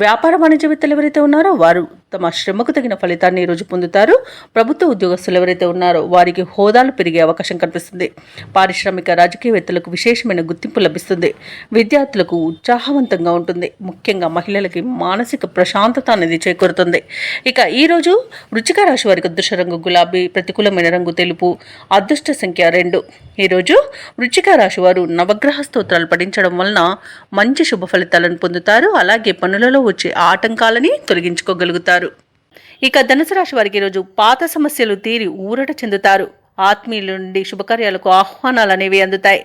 వ్యాపార వాణిజ్యవేత్తలు ఎవరైతే ఉన్నారో వారు తమ శ్రమకు తగిన ఫలితాన్ని ఈరోజు పొందుతారు. ప్రభుత్వ ఉద్యోగస్తులు ఎవరైతే ఉన్నారో వారికి హోదాలు పెరిగే అవకాశం కనిపిస్తుంది. పారిశ్రామిక రాజకీయవేత్తలకు విశేషమైన గుర్తింపు లభిస్తుంది. విద్యార్థులకు ఉత్సాహవంతంగా ఉంటుంది. ముఖ్యంగా మహిళలకి మానసిక ప్రశాంతత అనేది చేకూరుతుంది. ఇక ఈరోజు వృశ్చిక రాశి వారికి అదృష్ట రంగు గులాబీ, ప్రతికూలమైన రంగు తెలుపు, అదృష్ట సంఖ్య 2. ఈరోజు వృశ్చిక రాశి వారు నవగ్రహ స్తోత్రాలు పఠించడం వలన మంచి శుభ ఫలితాలను పొందుతారు. అలాగే పనులలో వచ్చే ఆటంకాలని తొలగించుకోగలుగుతారు. ఇక ధనుసు రాశి వారికి ఈరోజు పాత సమస్యలు తీరి ఊరట చెందుతారు. ఆత్మీయుల నుండి శుభకార్యాలకు ఆహ్వానాలు అనేవి అందుతాయి.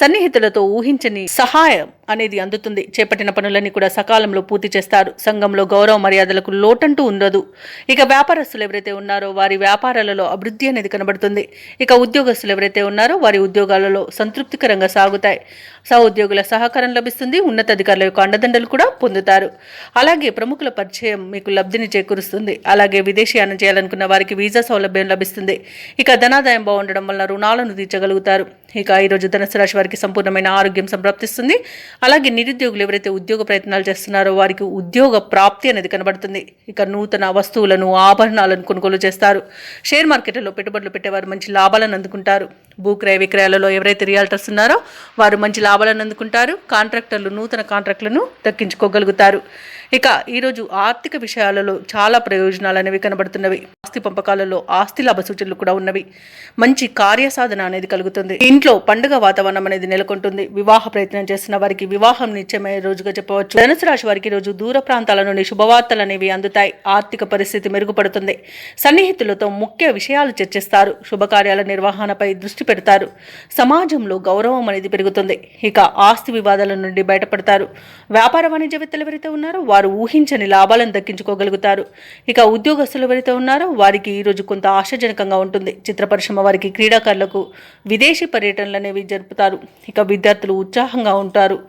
సన్నిహితులతో ఊహించని సహాయం అనేది అందుతుంది. చేపట్టిన పనులన్నీ కూడా సకాలంలో పూర్తి చేస్తారు. సంఘంలో గౌరవ మర్యాదలకు లోటంటూ ఉండదు. ఇక వ్యాపారస్తులు ఎవరైతే ఉన్నారో వారి వ్యాపారాలలో అభివృద్ధి అనేది కనబడుతుంది. ఇక ఉద్యోగస్తులు ఎవరైతే ఉన్నారో వారి ఉద్యోగాలలో సంతృప్తికరంగా సాగుతాయి. సహోద్యోగుల సహకారం లభిస్తుంది. ఉన్నతాధికారుల యొక్క అండదండలు కూడా పొందుతారు. అలాగే ప్రముఖుల పరిచయం మీకు లబ్ధిని చేకూరుస్తుంది. అలాగే విదేశీయానం చేయాలనుకున్న వారికి వీసా సౌలభ్యం లభిస్తుంది. ఇక ధనాదాయం బాగుండడం వల్ల రుణాలను తీర్చగలుగుతారు. ఇక ఈరోజు ధనుసు రాశి వారికి సంపూర్ణమైన ఆరోగ్యం సంప్రాప్తిస్తుంది. అలాగే నిరుద్యోగులు ఎవరైతే ఉద్యోగ ప్రయత్నాలు చేస్తున్నారో వారికి ఉద్యోగ ప్రాప్తి అనేది కనబడుతుంది. ఇక నూతన వస్తువులను ఆభరణాలను కొనుగోలు చేస్తారు. షేర్ మార్కెట్లలో పెట్టుబడులు పెట్టేవారు మంచి లాభాలను అందుకుంటారు. భూక్రయ విక్రయాలలో ఎవరైతే రియాల్టర్స్ ఉన్నారో వారు మంచి లాభాలను అందుకుంటారు. కాంట్రాక్టర్లు నూతన కాంట్రాక్టులను దక్కించుకోగలుగుతారు. ఇక ఈరోజు ఆర్థిక విషయాలలో చాలా ప్రయోజనాలు అనేవి కనబడుతున్నవి. ఆస్తి పంపకాలలో ఆస్తి లాభ సూచనలు కూడా ఉన్నవి. మంచి కార్యసాధన అనేది కలుగుతుంది. ఇంట్లో పండుగ వాతావరణం అనేది నెలకొంటుంది. వివాహ ప్రయత్నం చేస్తున్న వారికి వివాహం నిశ్చయమయ్యే రోజుగా చెప్పవచ్చు. ధనుసు రాశి వారికి రోజు దూర ప్రాంతాల నుండి శుభవార్తలు అనేవి అందుతాయి. ఆర్థిక పరిస్థితి మెరుగుపడుతుంది. సన్నిహితులతో ముఖ్య విషయాలు చర్చిస్తారు. శుభకార్యాల నిర్వహణపై దృష్టి పెడతారు. సమాజంలో గౌరవం అనేది పెరుగుతుంది. ఇక ఆస్తి వివాదాల నుండి బయటపడతారు. వ్యాపార వాణిజ్యవేత్తలు ఎవరైతే ఉన్నారో వారు ఊహించని లాభాలను దక్కించుకోగలుగుతారు. ఇక ఉద్యోగస్తులు ఎవరైతే ఉన్నారో వారికి ఈరోజు కొంత ఆశాజనకంగా ఉంటుంది. చిత్ర పరిశ్రమ వారికి, క్రీడాకారులకు విదేశీ పర్యటనలు అనేవి జరుపుతారు. ఇక విద్యార్థులు ఉత్సాహంగా ఉంటారు.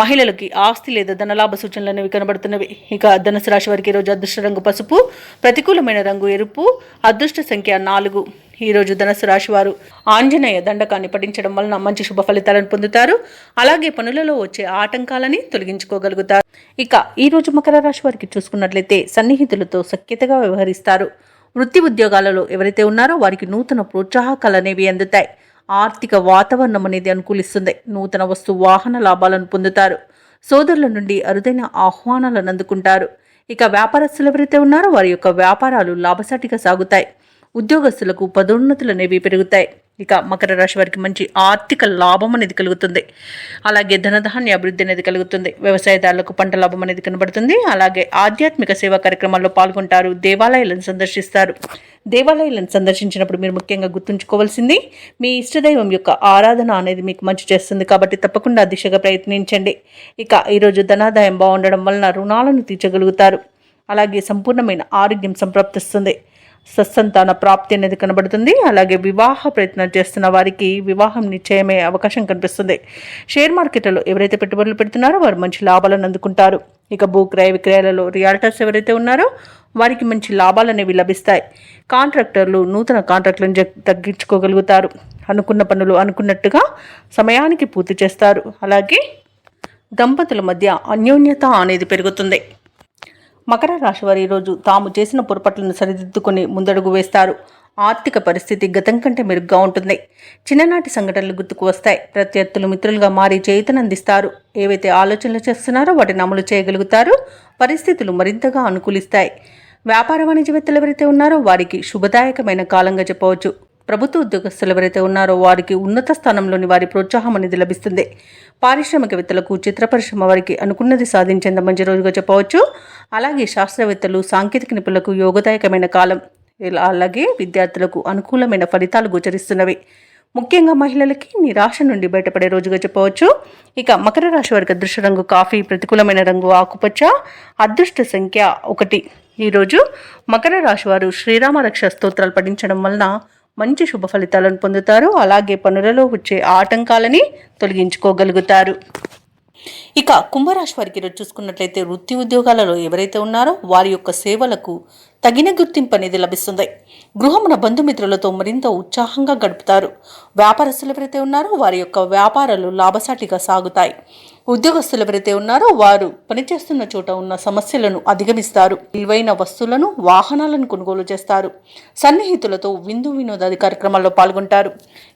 మహిళలకి ఆస్తి లేదా ధనలాభ సూచనలు అనేవి కనబడుతున్నవి. ఇక ధనుసు రాశి వారికి ఈరోజు అదృష్ట రంగు పసుపు, ప్రతికూలమైన రంగు ఎరుపు, అదృష్ట సంఖ్య 4. ఈరోజు ధనుసు రాశి వారు ఆంజనేయ దండకాన్ని పఠించడం వలన మంచి శుభ ఫలితాలను పొందుతారు. అలాగే పనులలో వచ్చే ఆటంకాలని తొలగించుకోగలుగుతారు. ఇక ఈరోజు మకర రాశి వారికి చూసుకున్నట్లయితే సన్నిహితులతో సఖ్యతగా వ్యవహరిస్తారు. వృత్తి ఉద్యోగాలలో ఎవరైతే ఉన్నారో వారికి నూతన ప్రోత్సాహకాలు అనేవి అందుతాయి. ఆర్థిక వాతావరణం అనేది అనుకూలిస్తుంది. నూతన వస్తు వాహన లాభాలను పొందుతారు. సోదరుల నుండి అరుదైన ఆహ్వానాలను అందుకుంటారు. ఇక వ్యాపారస్తులు ఎవరైతే ఉన్నారో వారి యొక్క వ్యాపారాలు లాభసాటిగా సాగుతాయి. ఉద్యోగస్తులకు పదోన్నతులు అనేవి పెరుగుతాయి. ఇక మకర రాశి వారికి మంచి ఆర్థిక లాభం అనేది కలుగుతుంది. అలాగే ధనధాన్య అభివృద్ధి అనేది కలుగుతుంది. వ్యవసాయదారులకు పంట లాభం అనేది కనబడుతుంది. అలాగే ఆధ్యాత్మిక సేవా కార్యక్రమాల్లో పాల్గొంటారు. దేవాలయాలను సందర్శిస్తారు. దేవాలయాలను సందర్శించినప్పుడు మీరు ముఖ్యంగా గుర్తుంచుకోవాల్సింది మీ ఇష్టదైవం యొక్క ఆరాధన అనేది మీకు మంచి చేస్తుంది కాబట్టి తప్పకుండా దిశగా ప్రయత్నించండి. ఇక ఈరోజు ధనాదాయం బాగుండడం వలన రుణాలను తీర్చగలుగుతారు. అలాగే సంపూర్ణమైన ఆరోగ్యం సంప్రాప్తిస్తుంది. సత్సంతాన ప్రాప్తి అనేది కనబడుతుంది. అలాగే వివాహ ప్రయత్నం చేస్తున్న వారికి వివాహం నిశ్చయమయ్యే అవకాశం కనిపిస్తుంది. షేర్ మార్కెట్లలో ఎవరైతే పెట్టుబడులు పెడుతున్నారో వారు మంచి లాభాలను అందుకుంటారు. ఇక భూ క్రయ విక్రయాలలో రియాల్టర్స్ ఎవరైతే ఉన్నారో వారికి మంచి లాభాలు అనేవి లభిస్తాయి. కాంట్రాక్టర్లు నూతన కాంట్రాక్టులను తగ్గించుకోగలుగుతారు. అనుకున్న పనులు అనుకున్నట్టుగా సమయానికి పూర్తి చేస్తారు. అలాగే దంపతుల మధ్య అన్యోన్యత అనేది పెరుగుతుంది. మకర రాశి వారు ఈరోజు తాము చేసిన పొరపాట్లను సరిదిద్దుకొని ముందడుగు వేస్తారు. ఆర్థిక పరిస్థితి గతం కంటే మెరుగ్గా ఉంటుంది. చిన్ననాటి సంఘటనలు గుర్తుకు వస్తాయి. ప్రత్యర్థులు మిత్రులుగా మారి చేయుతనందిస్తారు. ఏవైతే ఆలోచనలు చేస్తున్నారో వాటిని అమలు చేయగలుగుతారు. పరిస్థితులు మరింతగా అనుకూలిస్తాయి. వ్యాపార వాణిజ్యవేత్తలు ఎవరైతే ఉన్నారో వారికి శుభదాయకమైన కాలంగా చెప్పవచ్చు. ప్రభుత్వ ఉద్యోగస్తులు ఎవరైతే ఉన్నారో వారికి ఉన్నత స్థానంలోని వారి ప్రోత్సాహం అనేది లభిస్తుంది. పారిశ్రామికవేత్తలకు చిత్ర పరిశ్రమ వారికి అనుకున్నది సాధించేంత మంచి రోజుగా చెప్పవచ్చు. అలాగే శాస్త్రవేత్తలు సాంకేతిక నిపుణులకు యోగదాయకమైన కాలం. అలాగే విద్యార్థులకు అనుకూలమైన ఫలితాలు గోచరిస్తున్నవి. ముఖ్యంగా మహిళలకి నిరాశ నుండి బయటపడే రోజుగా చెప్పవచ్చు. ఇక మకర రాశి వారికి అదృష్ట రంగు కాఫీ, ప్రతికూలమైన రంగు ఆకుపచ్చ, అదృష్ట సంఖ్య 1. ఈరోజు మకర రాశి వారు శ్రీరామ రక్ష స్తోత్రాలు పఠించడం వలన మంచి శుభ ఫలితాలను పొందుతారు. అలాగే పనులలో వచ్చే ఆటంకాలని తొలగించుకోగలుగుతారు. ఇక కుంభరాశి వారికి ఈరోజు చూసుకున్నట్లయితే వృత్తి ఉద్యోగాలలో ఎవరైతే ఉన్నారో వారి యొక్క సేవలకు తగిన గుర్తింపు అనేది లభిస్తుంది. గృహమున బంధుమిత్రులతో మరింత ఉత్సాహంగా గడుపుతారు. వ్యాపారస్తులు ఎవరైతే ఉన్నారో వారి యొక్క వ్యాపారాలు లాభసాటిగా సాగుతాయి. ఉద్యోగస్తులు ఎవరైతే ఉన్నారో వారు పనిచేస్తున్న చోట ఉన్న సమస్యలను అధిగమిస్తారు. విలువైన వస్తువులను, వాహనాలను కొనుగోలు చేస్తారు. సన్నిహితులతో విందు వినోదాది కార్యక్రమాల్లో పాల్గొంటారు.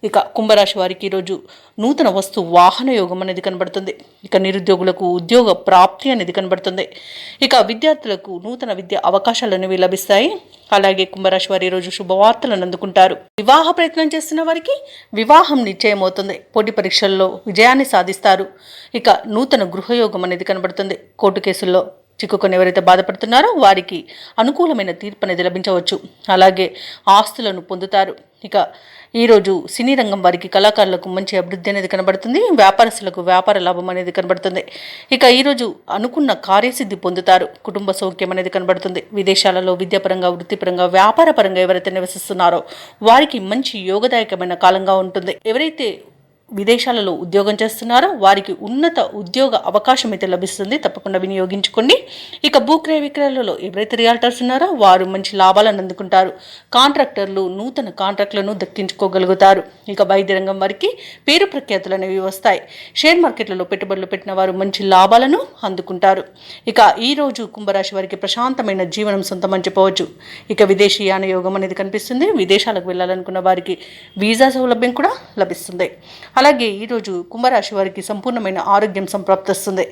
ఇక కుంభరాశి వారికి ఈరోజు నూతన వస్తు వాహన యోగం అనేది కనబడుతుంది. ఇక నిరుద్యోగులకు ఉద్యోగ ప్రాప్తి అనేది కనబడుతుంది. ఇక విద్యార్థులకు నూతన విద్య అవకాశాలు అనేవి లభిస్తాయి. అలాగే కుంభరాశి వారి ఈరోజు శుభవార్తలను అందుకుంటారు. వివాహ ప్రయత్నం చేస్తున్న వారికి వివాహం నిశ్చయమవుతుంది. పోటీ పరీక్షల్లో విజయాన్ని సాధిస్తారు. ఇక నూతన గృహయోగం అనేది కనబడుతుంది. కోర్టు కేసుల్లో చిక్కుకొని ఎవరైతే బాధపడుతున్నారో వారికి అనుకూలమైన తీర్పు అనేది లభించవచ్చు. అలాగే ఆస్తులను పొందుతారు. ఇక ఈరోజు సినీ రంగం వారికి కళాకారులకు మంచి అభివృద్ధి అనేది కనబడుతుంది. వ్యాపారస్తులకు వ్యాపార లాభం అనేది కనబడుతుంది. ఇక ఈరోజు అనుకున్న కార్యసిద్ధి పొందుతారు. కుటుంబ సౌఖ్యం అనేది కనబడుతుంది. విదేశాలలో విద్యాపరంగా, వృత్తిపరంగా, వ్యాపార పరంగా ఎవరైతే నివసిస్తున్నారో వారికి మంచి యోగదాయకమైన కాలంగా ఉంటుంది. ఎవరైతే విదేశాలలో ఉద్యోగం చేస్తున్నారో వారికి ఉన్నత ఉద్యోగ అవకాశం అయితే లభిస్తుంది. తప్పకుండా వినియోగించుకోండి. ఇక భూక్రయ విక్రయాలలో ఎవరైతే రియాల్టర్స్ ఉన్నారో వారు మంచి లాభాలను అందుకుంటారు. కాంట్రాక్టర్లు నూతన కాంట్రాక్టులను దక్కించుకోగలుగుతారు. ఇక వైద్య రంగం వారికి పేరు ప్రఖ్యాతులు అనేవి వస్తాయి. షేర్ మార్కెట్లలో పెట్టుబడులు పెట్టిన వారు మంచి లాభాలను అందుకుంటారు. ఇక ఈ రోజు కుంభరాశి వారికి ప్రశాంతమైన జీవనం సొంతమని చెప్పవచ్చు. ఇక విదేశీయాన యోగం అనేది కనిపిస్తుంది. విదేశాలకు వెళ్ళాలనుకున్న వారికి వీసా సౌలభ్యం కూడా లభిస్తుంది. అలాగే ఈరోజు కుంభరాశి వారికి సంపూర్ణమైన ఆరోగ్యం సంప్రాప్తిస్తుంది.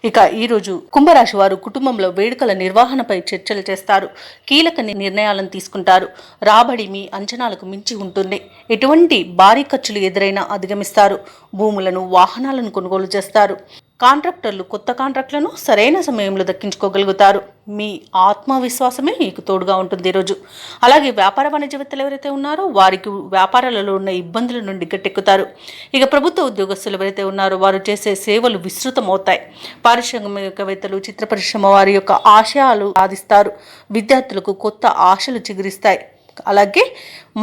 ఇక ఈరోజు కుంభరాశి వారు కుటుంబంలో వేడుకల నిర్వహణపై చర్చలు చేస్తారు. కీలక నిర్ణయాలను తీసుకుంటారు. రాబడి మీ అంచనాలకు మించి ఉంటుంది. ఎటువంటి భారీ ఖర్చులు ఎదురైనా అధిగమిస్తారు. భూములను, వాహనాలను కొనుగోలు చేస్తారు. కాంట్రాక్టర్లు కొత్త కాంట్రాక్టులను సరైన సమయంలో దక్కించుకోగలుగుతారు. మీ ఆత్మవిశ్వాసమే మీకు తోడుగా ఉంటుంది ఈరోజు. అలాగే వ్యాపార వాణిజ్యవేత్తలు ఎవరైతే ఉన్నారో వారికి వ్యాపారాలలో ఉన్న ఇబ్బందుల నుండి గట్టెక్కుతారు. ఇక ప్రభుత్వ ఉద్యోగస్తులు ఎవరైతే ఉన్నారో వారు చేసే సేవలు విస్తృతమవుతాయి. పారిశ్రామికవేత్తలు, చిత్ర పరిశ్రమ వారి యొక్క ఆశయాలు సాధిస్తారు. విద్యార్థులకు కొత్త ఆశలు చిగురిస్తాయి. అలాగే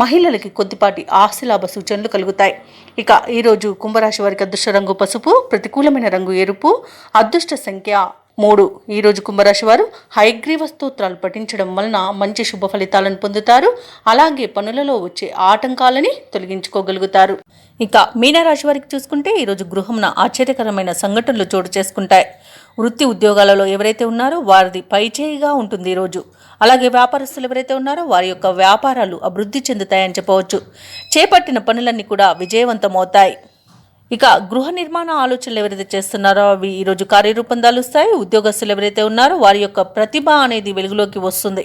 మహిళలకి కొద్దిపాటి ఆస్తిలాభ సూచనలు కలుగుతాయి. ఇక ఈరోజు కుంభరాశి వారికి అదృష్ట రంగు పసుపు, ప్రతికూలమైన రంగు ఎరుపు, అదృష్ట సంఖ్య 3. ఈరోజు కుంభరాశి వారు హయగ్రీవ స్తోత్రాలు పఠించడం వలన మంచి శుభ ఫలితాలను పొందుతారు. అలాగే పనులలో వచ్చే ఆటంకాలని తొలగించుకోగలుగుతారు. ఇక మీనరాశి వారికి చూసుకుంటే ఈరోజు గృహంన ఆశ్చర్యకరమైన సంఘటనలు చోటు చేసుకుంటాయి. వృత్తి ఉద్యోగాలలో ఎవరైతే ఉన్నారో వారిది పైచేయిగా ఉంటుంది ఈరోజు. అలాగే వ్యాపారస్తులు ఎవరైతే ఉన్నారో వారి యొక్క వ్యాపారాలు అభివృద్ధి చెందుతాయని చెప్పవచ్చు. చేపట్టిన పనులన్నీ కూడా విజయవంతమవుతాయి. ఇక గృహ నిర్మాణ ఆలోచనలు ఎవరైతే చేస్తున్నారో అవి ఈరోజు కార్యరూపం దాలుస్తాయి. ఉద్యోగస్తులు ఎవరైతే ఉన్నారో వారి యొక్క ప్రతిభ అనేది వెలుగులోకి వస్తుంది.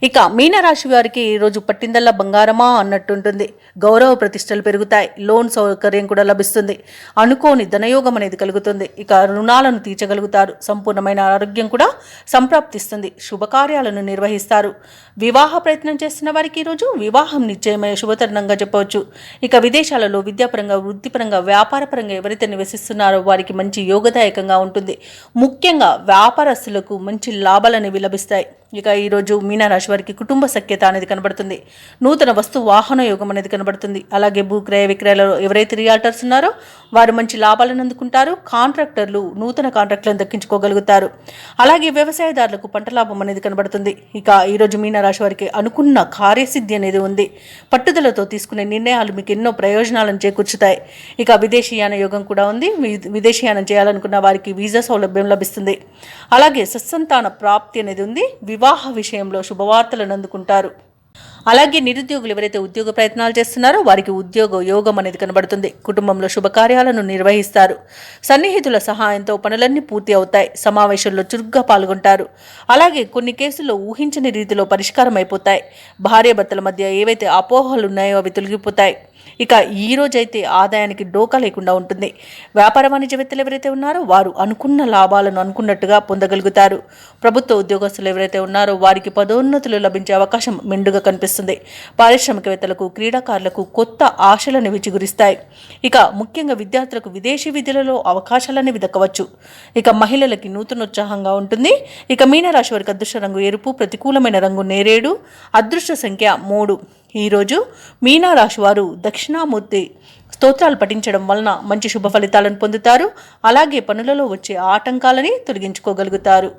ఇక మీనరాశి వారికి ఈరోజు పట్టిందల్లా బంగారమా అన్నట్టుంటుంది. గౌరవ ప్రతిష్టలు పెరుగుతాయి. లోన్ సౌకర్యం కూడా లభిస్తుంది. అనుకోని ధనయోగం అనేది కలుగుతుంది. ఇక రుణాలను తీర్చగలుగుతారు. సంపూర్ణమైన ఆరోగ్యం కూడా సంప్రాప్తిస్తుంది. శుభకార్యాలను నిర్వహిస్తారు. వివాహ ప్రయత్నం చేస్తున్న వారికి ఈరోజు వివాహం నిశ్చయమయ్యే శుభతరుణంగా చెప్పవచ్చు. ఇక విదేశాలలో విద్యాపరంగా, వృత్తిపరంగా, వ్యాపారపరంగా ఎవరైతే నివసిస్తున్నారో వారికి మంచి యోగదాయకంగా ఉంటుంది. ముఖ్యంగా వ్యాపారస్తులకు మంచి లాభాలు అనేవి లభిస్తాయి. ఇక ఈరోజు మీనరాశి వారికి కుటుంబ సఖ్యత అనేది కనబడుతుంది. నూతన వస్తు వాహన యోగం అనేది కనబడుతుంది. అలాగే భూక్రయ విక్రయాలలో ఎవరైతే రియాల్టర్స్ ఉన్నారో వారు మంచి లాభాలను అందుకుంటారు. కాంట్రాక్టర్లు నూతన కాంట్రాక్టులను దక్కించుకోగలుగుతారు. అలాగే వ్యవసాయదారులకు పంట లాభం అనేది కనబడుతుంది. ఇక ఈరోజు మీనరాశి వారికి అనుకున్న కార్యసిద్ధి అనేది ఉంది. పట్టుదలతో తీసుకునే నిర్ణయాలు మీకు ఎన్నో ప్రయోజనాలను చేకూర్చుతాయి. ఇక విదేశీయాన యోగం కూడా ఉంది. విదేశీయానం చేయాలనుకున్న వారికి వీసా సౌలభ్యం లభిస్తుంది. అలాగే సత్సంతాన ప్రాప్తి అనేది ఉంది. వివాహ విషయంలో శుభవార్తలను అందుకుంటారు. అలాగే నిరుద్యోగులు ఎవరైతే ఉద్యోగ ప్రయత్నాలు చేస్తున్నారో వారికి ఉద్యోగ యోగం అనేది కనబడుతుంది. కుటుంబంలో శుభకార్యాలను నిర్వహిస్తారు. సన్నిహితుల సహాయంతో పనులన్నీ పూర్తి అవుతాయి. సమావేశంలో చురుగ్గా పాల్గొంటారు. అలాగే కొన్ని కేసుల్లో ఊహించని రీతిలో పరిష్కారం అయిపోతాయి. భార్యాభర్తల మధ్య ఏవైతే అపోహలు ఉన్నాయో అవి తొలగిపోతాయి. ఇక ఈ రోజైతే ఆదాయానికి డోకా లేకుండా ఉంటుంది. వ్యాపార వాణిజ్యవేత్తలు ఎవరైతే ఉన్నారో వారు అనుకున్న లాభాలను అనుకున్నట్టుగా పొందగలుగుతారు. ప్రభుత్వ ఉద్యోగస్తులు ఎవరైతే ఉన్నారో వారికి పదోన్నతులు లభించే అవకాశం మెండుగా కనిపిస్తుంది. పారిశ్రామికవేత్తలకు క్రీడాకారులకు కొత్త ఆశలను విచిగురిస్తాయి. ఇక ముఖ్యంగా విద్యార్థులకు విదేశీ విద్యలలో అవకాశాలనేవి దక్కవచ్చు. ఇక మహిళలకి నూతనోత్సాహంగా ఉంటుంది. ఇక మీనరాశి వారికి అదృష్ట రంగు ఎరుపు, ప్రతికూలమైన రంగు నేరేడు, అదృష్ట సంఖ్య 3. ఈరోజు మీనరాశి వారు దక్షిణామూర్తి స్తోత్రాలు పఠించడం వలన మంచి శుభ ఫలితాలను పొందుతారు. అలాగే పనులలో వచ్చే ఆటంకాలని తొలగించుకోగలుగుతారు.